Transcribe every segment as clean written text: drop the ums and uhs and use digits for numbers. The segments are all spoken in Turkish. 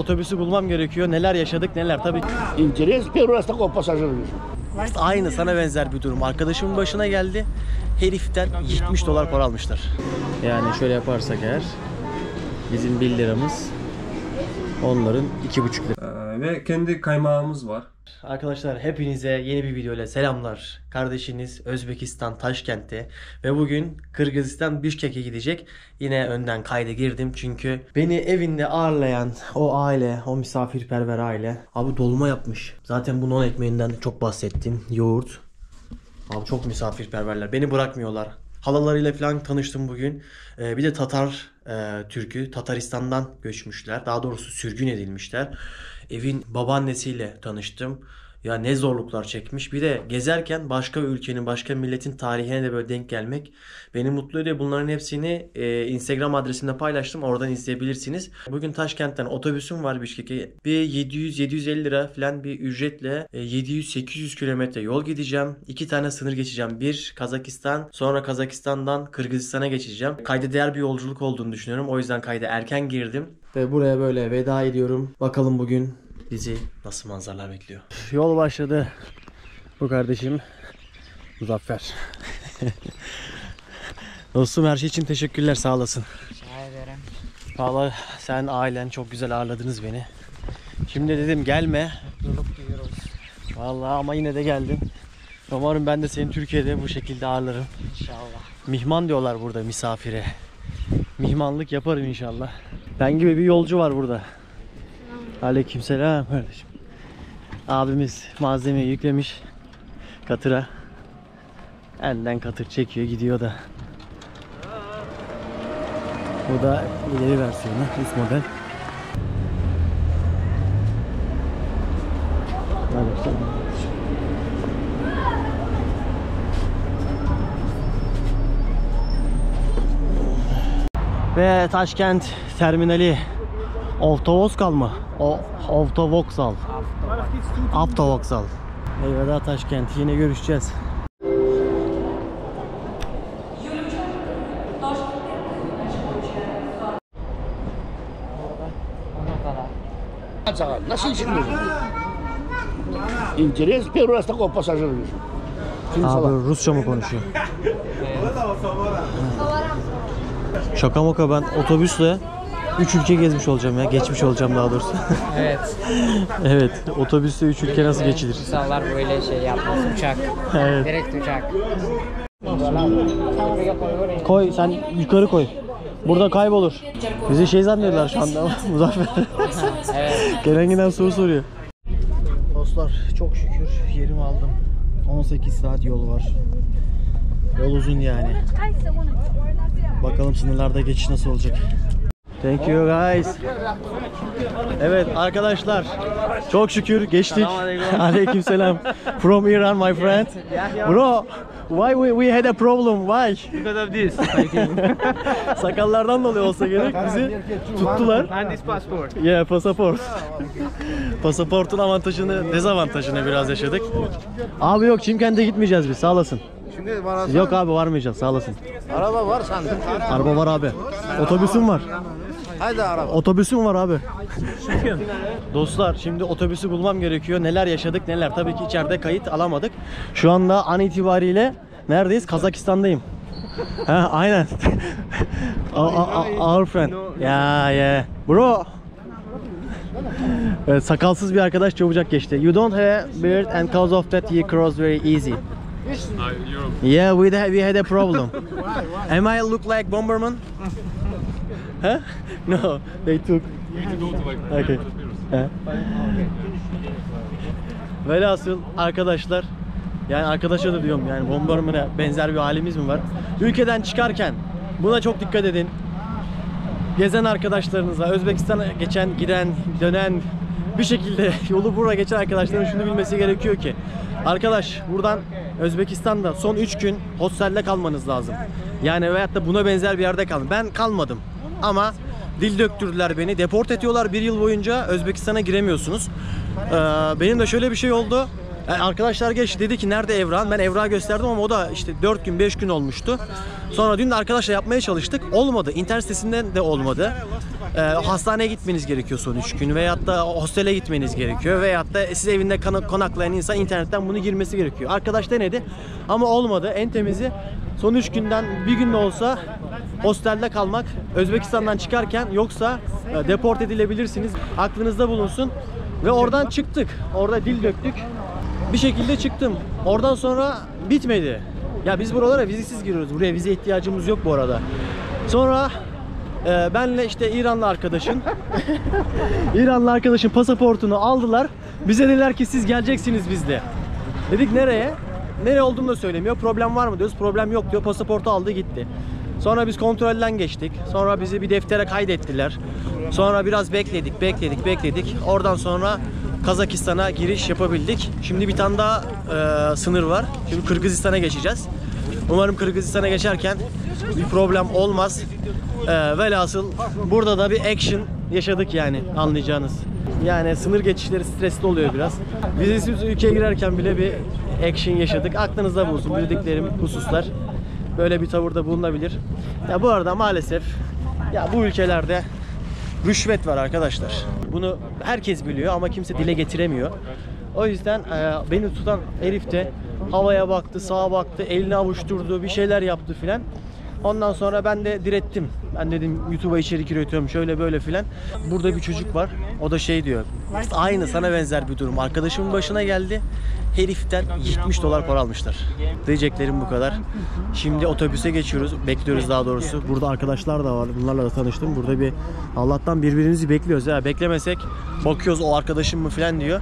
Otobüsü bulmam gerekiyor. Neler yaşadık neler tabii. Interesse pero esta com passageiros. Aynı sana benzer bir durum. Arkadaşımın başına geldi. Heriften 70 dolar para almışlar. Yani şöyle yaparsak eğer bizim 1 liramız onların 2,5 lira. Ve kendi kaymağımız var. Arkadaşlar hepinize yeni bir video ile selamlar. Kardeşiniz Özbekistan Taşkent'te ve bugün Kırgızistan Bişkek'e gidecek. Yine önden kayda girdim çünkü beni evinde ağırlayan o aile, o misafirperver aile abi dolma yapmış. Zaten bu non ekmeğinden çok bahsettim. Yoğurt. Abi çok misafirperverler. Beni bırakmıyorlar. Halalarıyla falan tanıştım bugün. Bir de Tatar Türk'ü. Tataristan'dan göçmüşler. Daha doğrusu sürgün edilmişler. Evin babaannesiyle tanıştım. Ya ne zorluklar çekmiş. Bir de gezerken başka ülkenin, başka milletin tarihine de böyle denk gelmek beni mutlu ediyor. Bunların hepsini Instagram adresimde paylaştım. Oradan izleyebilirsiniz. Bugün Taşkent'ten otobüsüm var Bişkek'e. Bir 700-750 lira falan bir ücretle 700-800 kilometre yol gideceğim. 2 tane sınır geçeceğim. Bir Kazakistan, sonra Kazakistan'dan Kırgızistan'a geçeceğim. Kayda değer bir yolculuk olduğunu düşünüyorum. O yüzden kayda erken girdim. Ve buraya böyle veda ediyorum. Bakalım bugün bizi nasıl manzaralar bekliyor. Yol başladı. Bu kardeşim Muzaffer. Dostum her şey için teşekkürler, sağ olasın. Rica ederim. Vallahi sen ailen çok güzel ağırladınız beni. Şimdi dedim gelme. Mutluluk duyuyoruz. Vallahi ama yine de geldim. Umarım ben de seni Türkiye'de bu şekilde ağırlarım. İnşallah. Mihman diyorlar burada misafire. Mihmanlık yaparım inşallah. Ben gibi bir yolcu var burada. Aleykümselam kardeşim. Abimiz malzemeyi yüklemiş katıra. Önden katır çekiyor gidiyor da. Bu da ileri versiyonu, üst model. Ve Taşkent terminali Avtovokzal mı? Avtovokzal. Avtovokzal. Eyvallah Taşkent. Yine görüşeceğiz. Nasıl içinde? Interesse pero esta com passageiros. Abi Rusça mı konuşuyor? Şaka maka ben otobüsle 3 ülke gezmiş olacağım ya. Geçmiş olacağım daha doğrusu. Evet. Evet. Otobüste 3 ülke nasıl geçilir? İnsanlar böyle şey yapmaz. Uçak. Evet. Direkt uçak. Koy sen yukarı koy. Burada kaybolur. Bizi şey zannediyorlar şu anda ama Muzaffer. Evet. Gelen giden soru soruyor. Dostlar çok şükür yerimi aldım. 18 saat yol var. Yol uzun yani. Bakalım sınırlarda geçiş nasıl olacak. Thank you guys. Evet arkadaşlar çok şükür geçtik. Aleykümselam. From Iran my friend. Bro, why we had a problem? Why? Because of this. Sakallardan dolayı olsa gerek bizi tuttular. And this passport. Yeah, pasaport. Pasaportun avantajını, dezavantajını biraz yaşadık. Abi yok Çimkent'e gitmeyeceğiz biz, sağ olasın. Şimdi bana Yok abi varmayacağız, sağ olasın. araba var sandım. Araba var abi. Otobüsüm var. Haydi araba. Otobüsüm var abi. Dostlar şimdi otobüsü bulmam gerekiyor. Neler yaşadık neler. Tabii ki içeride kayıt alamadık. Şu anda an itibariyle neredeyiz? Kazakistan'dayım. Ha aynen. Our friend. Yeah. Bro. Evet, sakalsız bir arkadaş çabucak geçti. You don't have a beard and cause of that you cross very easy. Yeah, we had a problem. Am I look like Bomberman? Huh? No, they took. Okay. Velhasıl arkadaşlar, yani arkadaşa da diyorum yani Bomberman'a benzer bir halimiz mi var? Ülkeden çıkarken buna çok dikkat edin. Gezen arkadaşlarınıza, Özbekistan'a geçen, giden, dönen bir şekilde yolu buraya geçen arkadaşların şunu bilmesi gerekiyor ki arkadaş buradan Özbekistan'da son 3 gün hostelde kalmanız lazım. Yani veyahut da buna benzer bir yerde kalın. Ben kalmadım ama dil döktürdüler beni. Deport ediyorlar 1 yıl boyunca, Özbekistan'a giremiyorsunuz. Benim de şöyle bir şey oldu. Arkadaşlar geç dedi ki nerede Evran? Ben Evrak'ı gösterdim ama o da işte 4 gün 5 gün olmuştu. Sonra dün de arkadaşla yapmaya çalıştık. Olmadı. İnternet sitesinden de olmadı. Hastaneye gitmeniz gerekiyor son 3 gün veyahut da hostele gitmeniz gerekiyor veyahut da siz evinde konaklayan insan internetten bunu girmesi gerekiyor. Arkadaş denedi ama olmadı. En temizi son 3 günden bir gün de olsa hostelde kalmak, Özbekistan'dan çıkarken, yoksa deport edilebilirsiniz. Aklınızda bulunsun. Ve oradan çıktık. Orada dil döktük. Bir şekilde çıktım. Oradan sonra bitmedi. Ya biz buralara vizesiz giriyoruz. Buraya vize ihtiyacımız yok bu arada. Sonra benle işte İranlı arkadaşın İranlı arkadaşın pasaportunu aldılar. Bize dediler ki siz geleceksiniz bizle. Dedik nereye? Nereye olduğunu da söylemiyor. Problem var mı diyoruz. Problem yok diyor. Pasaportu aldı gitti. Sonra biz kontrolden geçtik. Sonra bizi bir deftere kaydettiler. Sonra biraz bekledik. Oradan sonra Kazakistan'a giriş yapabildik. Şimdi bir tane daha sınır var. Şimdi Kırgızistan'a geçeceğiz. Umarım Kırgızistan'a geçerken bir problem olmaz. Velhasıl burada da bir action yaşadık yani, anlayacağınız. Yani sınır geçişleri stresli oluyor biraz. Vizesiz ülkeye girerken bile bir action yaşadık. Aklınızda bulunsun bildiklerim hususlar. Böyle bir tavırda bulunabilir. Ya bu arada maalesef ya bu ülkelerde rüşvet var arkadaşlar. Bunu herkes biliyor ama kimse dile getiremiyor. O yüzden beni tutan herif de havaya baktı, sağa baktı, elini avuşturdu, bir şeyler yaptı filan. Ondan sonra ben de direttim. Ben dedim YouTube'a içerik üretiyorum şöyle böyle filan. Burada bir çocuk var. O da şey diyor. Aynı sana benzer bir durum. Arkadaşımın başına geldi. Heriften $70 para almışlar. Diyeceklerim bu kadar. Şimdi otobüse geçiyoruz. Bekliyoruz daha doğrusu. Burada arkadaşlar da var. Bunlarla da tanıştım. Burada bir Allah'tan birbirimizi bekliyoruz. Ya beklemesek bakıyoruz o arkadaşım mı filan diyor.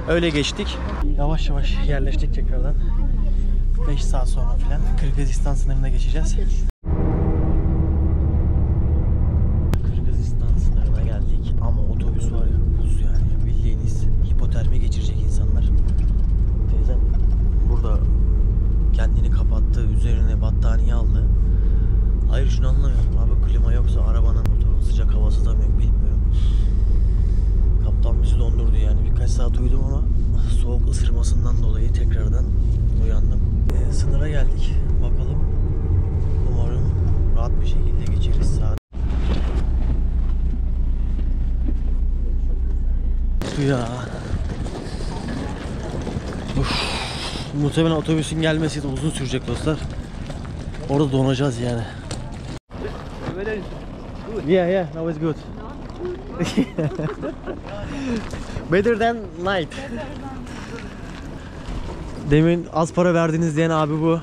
Öyle geçtik. Yavaş yavaş yerleştik tekrardan. 5 saat sonra filan Kırgızistan sınırına geçeceğiz. Kırgızistan sınırına geldik ama otobüs var ya, buz yani, bildiğiniz hipotermi geçirecek insanlar. Teyzem burada kendini kapattı, üzerine battaniye aldı. Hayır, şunu anlamıyorum abi, klima yoksa arabanın, motorun sıcak havası da mı yok bilmiyorum. Kaptan bizi dondurdu yani, birkaç saat uyudum ama soğuk ısırmasından dolayı tekrardan uyandım. Sınıra geldik. Bakalım. Umarım rahat bir şekilde geçeriz saat. Su ya. Uf. Muhtemelen otobüsün gelmesi de uzun sürecek dostlar. Orada donacağız yani. Yeah, that was good. Better than night. Demin az para verdiniz diyen abi bu.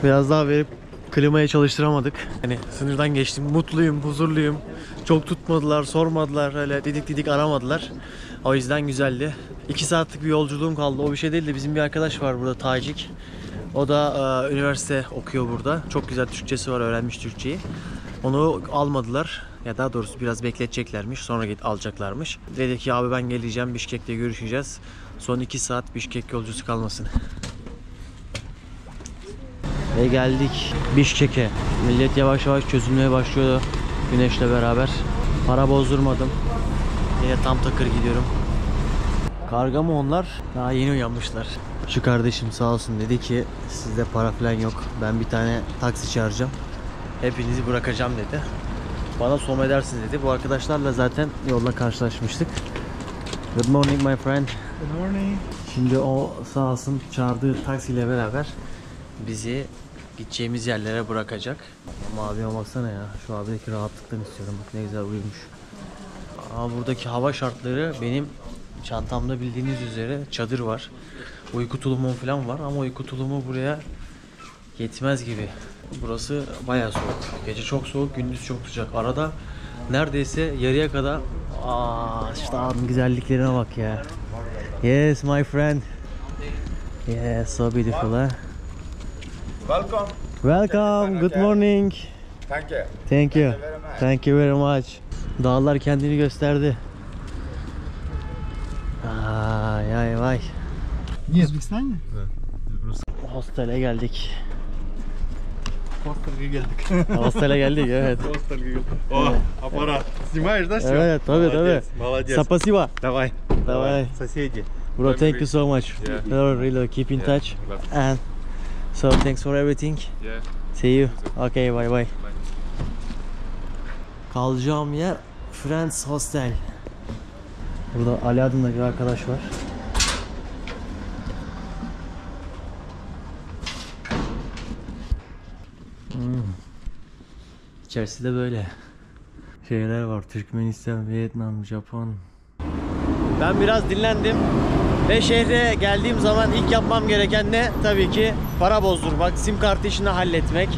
Biraz daha verip klimayı çalıştıramadık. Hani sınırdan geçtim. Mutluyum, huzurluyum. Çok tutmadılar, sormadılar. Öyle didik aramadılar. O yüzden güzeldi. 2 saatlik bir yolculuğum kaldı. O bir şey değil de bizim bir arkadaş var burada, Tacik. O da üniversite okuyor burada. Çok güzel Türkçesi var, öğrenmiş Türkçeyi. Onu almadılar. Ya daha doğrusu biraz bekleteceklermiş. Sonra alacaklarmış. Dedi ki abi ben geleceğim, Bişkek'te görüşeceğiz. Son 2 saat Bişkek yolcusu kalmasın. Ve geldik Bişkek'e. Millet yavaş yavaş çözülmeye başlıyor güneşle beraber. Para bozdurmadım. Yine tam takır gidiyorum. Karga mı onlar? Daha yeni uyanmışlar. Şu kardeşim sağ olsun dedi ki sizde para falan yok. Ben bir tane taksi çağıracağım. Hepinizi bırakacağım dedi. Bana som edersin dedi. Bu arkadaşlarla zaten yolda karşılaşmıştık. Good morning my friend. Good morning. Şimdi o sağ olsun çağırdığı taksiyle beraber bizi gideceğimiz yerlere bırakacak. Ama abime baksana ya. Şu abideki rahatlıktan istiyorum. Bak ne güzel uyumuş. Ama buradaki hava şartları, benim çantamda bildiğiniz üzere çadır var. Uyku tulumum falan var ama uyku tulumu buraya yetmez gibi. Burası bayağı soğuk. Gece çok soğuk, gündüz çok sıcak. Arada neredeyse yarıya kadar. İşte abinin güzelliklerine bak ya. Yes my friend. Yes, so beautiful ha. Welcome. Welcome. Good morning. Thank you. Thank you. very much. Thank you very much. Dağlar kendini gösterdi. Ay vay. Niye Özbekistan mı? Hostele geldik. Hostel'e geldik. Hostele geldik evet. Hostel'e geldik. О, аппарат. Снимаешь, да, всё? Evet tabii tabii. Молодец. Спасибо. Давай. Давай. Соседи. Bro, thank you so much. Yeah. Really keep in Yeah, touch. love. And so thanks for everything. Yeah. See you. Okay, bye bye. Kalacağım yer Friends Hostel. Burada Ali adında bir arkadaş var. İçerisi de böyle. Şeyler var. Türkmenistan, Vietnam, Japon. Ben biraz dinlendim. Ve şehre geldiğim zaman ilk yapmam gereken ne? Tabii ki para bozdurmak, sim kartı işini halletmek.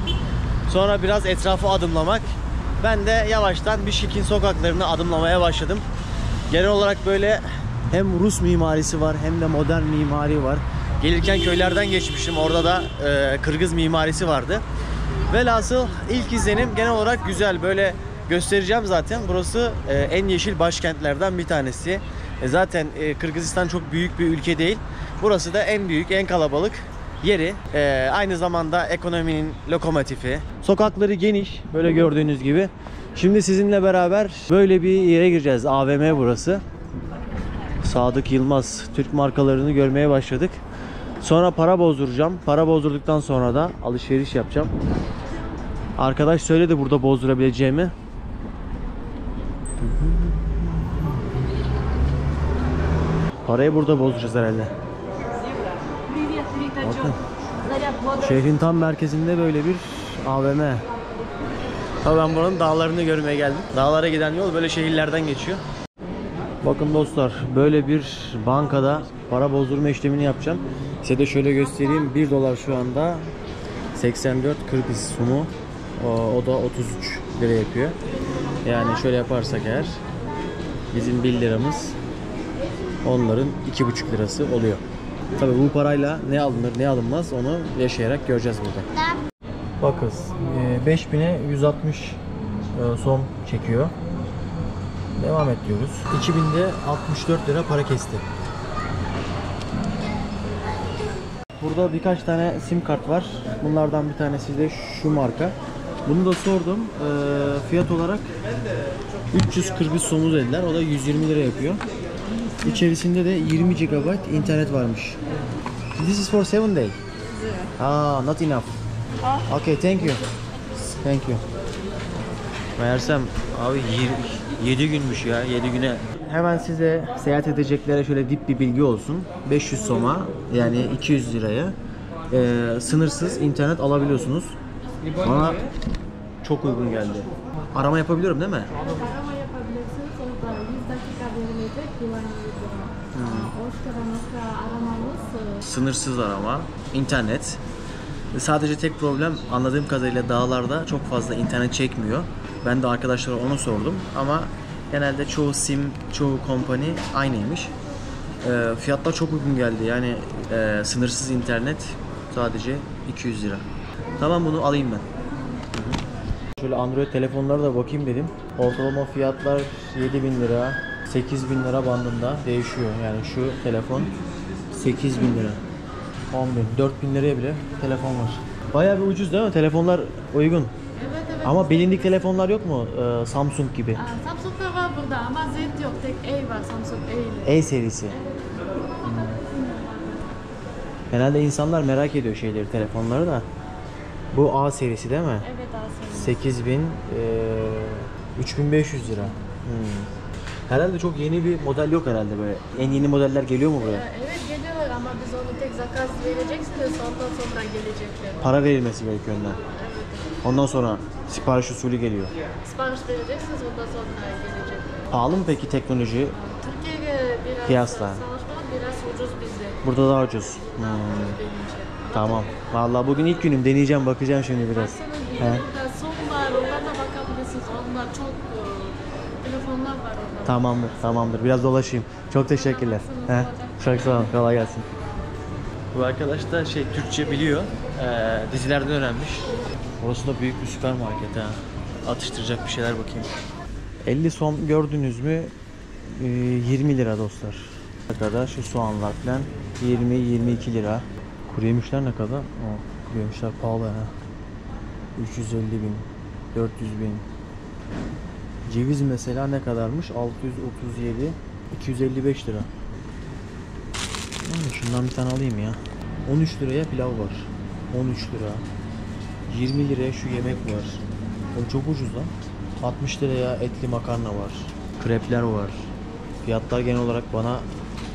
Sonra biraz etrafı adımlamak. Ben de yavaştan Bişkek'in sokaklarını adımlamaya başladım. Genel olarak böyle hem Rus mimarisi var hem de modern mimari var. Gelirken köylerden geçmiştim. Orada da Kırgız mimarisi vardı. Velhasıl ilk izlenim genel olarak güzel. Böyle göstereceğim zaten. Burası en yeşil başkentlerden bir tanesi. Zaten Kırgızistan çok büyük bir ülke değil. Burası da en büyük, en kalabalık yeri. Aynı zamanda ekonominin lokomotifi. Sokakları geniş, böyle gördüğünüz gibi. Şimdi sizinle beraber böyle bir yere gireceğiz. AVM burası. Sadık Yılmaz Türk markalarını görmeye başladık. Sonra para bozduracağım. Para bozdurduktan sonra da alışveriş yapacağım. Arkadaş söyledi burada bozdurabileceğimi. Parayı burada bozduracağız herhalde. Bakın. Şehrin tam merkezinde böyle bir AVM. Tabii ben buranın dağlarını görmeye geldim. Dağlara giden yol böyle şehirlerden geçiyor. Bakın dostlar, böyle bir bankada para bozdurma işlemini yapacağım. Size de şöyle göstereyim. 1 dolar şu anda 84 Kırgız sumu. O da 33 lira yapıyor. Yani şöyle yaparsak eğer bizim 1 liramız onların 2,5 lirası oluyor. Tabii bu parayla ne alınır ne alınmaz onu yaşayarak göreceğiz burada. Bakın 5000'e 160 som çekiyor. Devam et diyoruz. 2000'de 64 lira para kesti. Burada birkaç tane sim kart var. Bunlardan bir tanesi de şu marka. Bunu da sordum. Fiyat olarak 300 Kırgız somu dediler. O da 120 lira yapıyor. İçerisinde de 20 GB internet varmış. This is for 7 day. Not enough. Okay, thank you. Thank you. Meğersem abi 7 günmüş ya, 7 güne. Hemen size seyahat edeceklere şöyle dip bir bilgi olsun. 500 soma yani 200 liraya sınırsız internet alabiliyorsunuz. Bana çok uygun geldi. Arama yapabiliyorum değil mi? Arama yapabilirsiniz. Orada 100 dakika verilecek güvenli. Aramamız Sınırsız arama, internet. Sadece tek problem anladığım kadarıyla dağlarda çok fazla internet çekmiyor. Ben de arkadaşlara onu sordum ama genelde çoğu sim, çoğu company aynıymış. Fiyatlar çok uygun geldi. Yani sınırsız internet sadece 200 lira. Tamam, bunu alayım ben. Şöyle Android telefonlara da bakayım dedim. Ortalama fiyatlar 7.000 lira, 8.000 lira bandında değişiyor. Yani şu telefon 8.000 lira, 10.000, 4.000 liraya bile telefon var. Bayağı bir ucuz değil mi? Telefonlar uygun. Evet. Ama bilindik telefonlar yok mu? Samsung gibi. Samsung da var burada ama Z yok. Tek A var, Samsung A ile. A serisi. Genelde insanlar merak ediyor şeyleri, telefonları da. Bu A serisi değil mi? Evet, A serisi. 8000 3500 lira. Herhalde çok yeni bir model yok herhalde böyle. En yeni modeller geliyor mu buraya? Evet, geliyorlar ama biz onu tek zakas vereceksiniz, ondan sonra gelecekler. Para verilmesi gerekiyor önden. Evet. Ondan sonra sipariş usulü geliyor. Sipariş vereceksiniz, ondan sonra gelecekler. Pahalı mı peki teknoloji? Türkiye'ye biraz Kıyasla. savaşmak biraz ucuz bizde. Burada daha ucuz. Bence. Tamam. Vallahi bugün ilk günüm, deneyeceğim, bakacağım şimdi biraz. Aslında burada son var, onlarla bakabilirsiniz. Onlar çok telefonlar var orada. Tamamdır, tamamdır. Biraz dolaşayım. Çok teşekkürler. Çok sağ olun, kolay gelsin. Bu arkadaş da Türkçe biliyor. Dizilerden öğrenmiş. Orası da büyük bir süpermarket ha. Atıştıracak bir şeyler bakayım. 50 som gördünüz mü? 20 lira dostlar. Ne kadar şu soğanlar falan 20-22 lira. Kuru yemişler ne kadar? Kuru yemişler pahalı ha. 350 bin, 400 bin. Ceviz mesela ne kadarmış? 637, 255 lira. Şundan bir tane alayım ya. 13 liraya pilav var. 13 lira. 20 liraya şu yemek var. O çok ucuz lan. 60 liraya etli makarna var. Krepler var. Fiyatlar genel olarak bana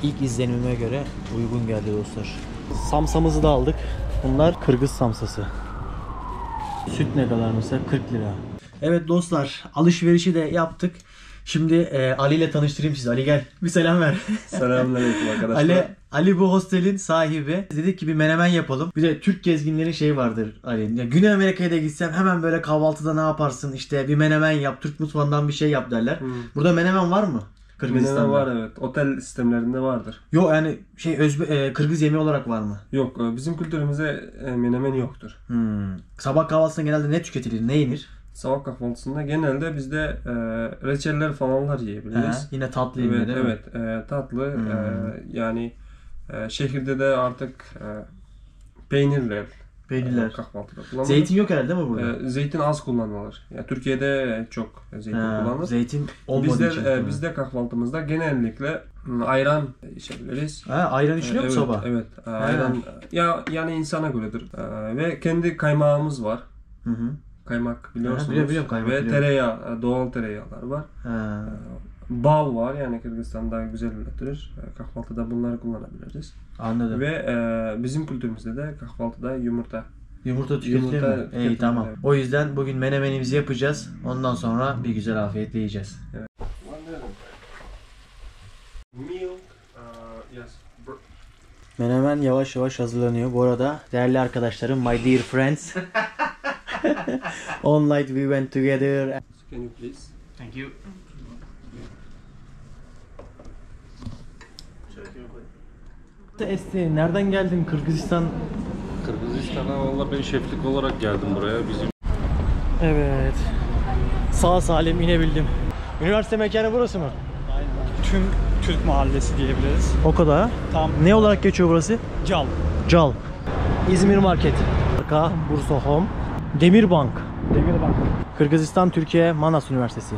ilk izlenimime göre uygun geldi dostlar. Samsamızı da aldık. Bunlar Kırgız samsası. Süt ne kadar mesela? 40 lira. Evet dostlar, alışverişi de yaptık. Şimdi Ali ile tanıştırayım sizi. Ali gel. Bir selam ver. Selamünaleyküm arkadaşlar. Ali bu hostelin sahibi. Dedik ki bir menemen yapalım. Bir de Türk gezginlerin şeyi vardır Ali. Ya Güney Amerika'ya da gitsem hemen böyle kahvaltıda ne yaparsın? İşte bir menemen yap, Türk mutfağından bir şey yap derler. Burada menemen var mı? Kırgızistan'da. Menemen var evet. Otel sistemlerinde vardır. Yok yani Kırgız yemeği olarak var mı? Yok bizim kültürümüzde menemen yoktur. Sabah kahvaltısında genelde ne tüketilir? Ne yenir? Sabah kahvaltısında genelde bizde reçeller falanlar yiyebiliriz. Yine tatlı yenir Evet, değil mi? evet tatlı. Yani şehirde de artık peynirler. Kahvaltıda kullanılır. Zeytin yok herhalde değil mi burada? Zeytin az kullanılır. Ya Türkiye'de çok zeytin kullanılır. Zeytin olmadığı için. Bizde kahvaltımızda genellikle ayran içebiliriz. Ayran içiliyor mu sabah? Evet. Ayran yani insana göredir. Ve kendi kaymağımız var. Hı hı. Kaymak biliyorsunuz. Biliyorum, kaymak ve biliyorum. tereyağı, doğal tereyağlar var. Bal var yani Kırgızistan'da güzel üretilir. Kahvaltıda bunları kullanabiliriz. Anladım. Ve bizim kültürümüzde de kahvaltıda yumurta Tüketilir mi? İyi tamam. Evet. O yüzden bugün menemenimizi yapacağız. Ondan sonra bir güzel afiyetle yiyeceğiz. Menemen yavaş yavaş hazırlanıyor. Bu arada değerli arkadaşlarım, my dear friends. All night we went together. Can you please? Thank you. Esti, nereden geldin? Kırgızistan. Kırgızistan'a valla ben şeflik olarak geldim buraya. Bizim Evet. Sağ salim inebildim. Üniversite mekanı burası mı? Tüm Türk mahallesi diyebiliriz. O kadar. Tam Ne olarak geçiyor burası? Cal. Cal. İzmir Market. Arka, Bursa Home. Demirbank. Demirbank. Kırgızistan, Türkiye, Manas Üniversitesi.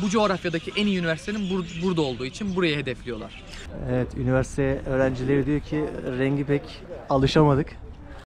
Bu coğrafyadaki en iyi üniversitenin burada olduğu için burayı hedefliyorlar. Evet, üniversite öğrencileri diyor ki rengi pek alışamadık.